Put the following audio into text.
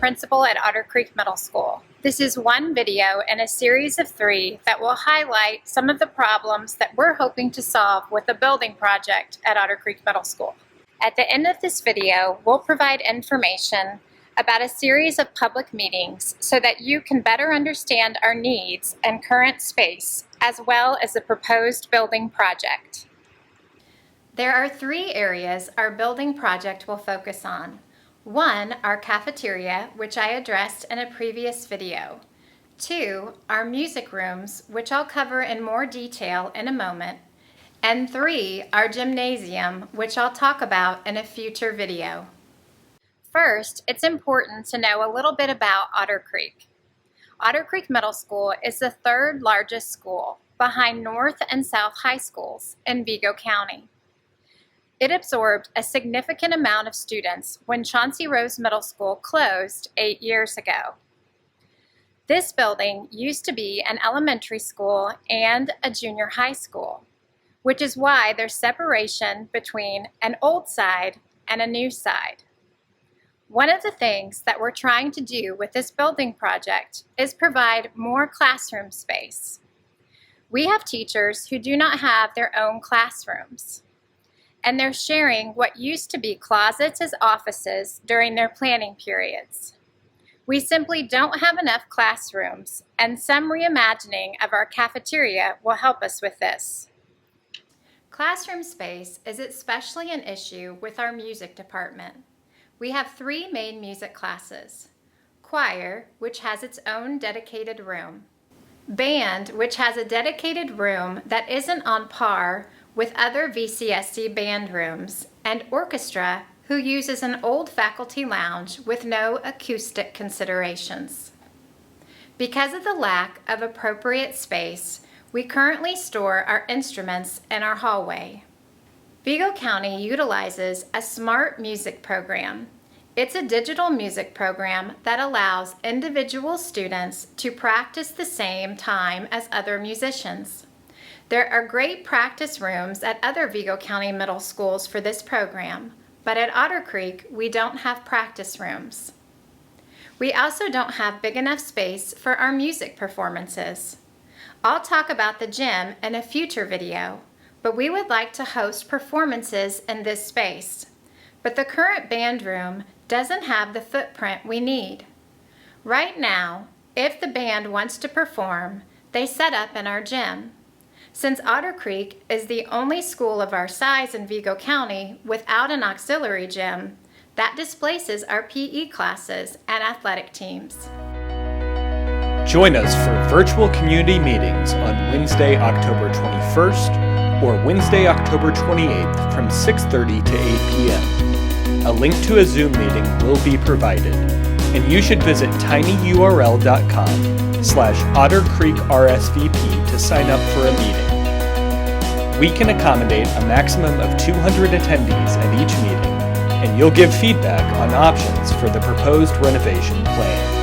principal at Otter Creek Middle School. This is one video in a series of 3 that will highlight some of the problems that we're hoping to solve with the building project at Otter Creek Middle School. At the end of this video, we'll provide information about a series of public meetings so that you can better understand our needs and current space, as well as the proposed building project. There are 3 areas our building project will focus on. 1, our cafeteria, which I addressed in a previous video. 2, our music rooms, which I'll cover in more detail in a moment. And 3, our gymnasium, which I'll talk about in a future video. First, it's important to know a little bit about Otter Creek. Otter Creek Middle School is the 3rd largest school, behind North and South High Schools in Vigo County. It absorbed a significant amount of students when Chauncey Rose Middle School closed 8 years ago. This building used to be an elementary school and a junior high school, which is why there's separation between an old side and a new side. One of the things that we're trying to do with this building project is provide more classroom space. We have teachers who do not have their own classrooms, and they're sharing what used to be closets as offices during their planning periods. We simply don't have enough classrooms, and some reimagining of our cafeteria will help us with this. Classroom space is especially an issue with our music department. We have 3 main music classes: choir, which has its own dedicated room; band, which has a dedicated room that isn't on par with other VCSD band rooms; and orchestra, who uses an old faculty lounge with no acoustic considerations. Because of the lack of appropriate space, we currently store our instruments in our hallway. Vigo County utilizes a smart music program. It's a digital music program that allows individual students to practice the same time as other musicians. There are great practice rooms at other Vigo County middle schools for this program, but at Otter Creek, we don't have practice rooms. We also don't have big enough space for our music performances. I'll talk about the gym in a future video, but we would like to host performances in this space. But the current band room doesn't have the footprint we need. Right now, if the band wants to perform, they set up in our gym. Since Otter Creek is the only school of our size in Vigo County without an auxiliary gym, that displaces our PE classes and athletic teams. Join us for virtual community meetings on Wednesday, October 21st or Wednesday, October 28th from 6:30 to 8 p.m. A link to a Zoom meeting will be provided, and you should visit tinyurl.com/OtterCreekRSVP to sign up for a meeting. We can accommodate a maximum of 200 attendees at each meeting, and you'll give feedback on options for the proposed renovation plan.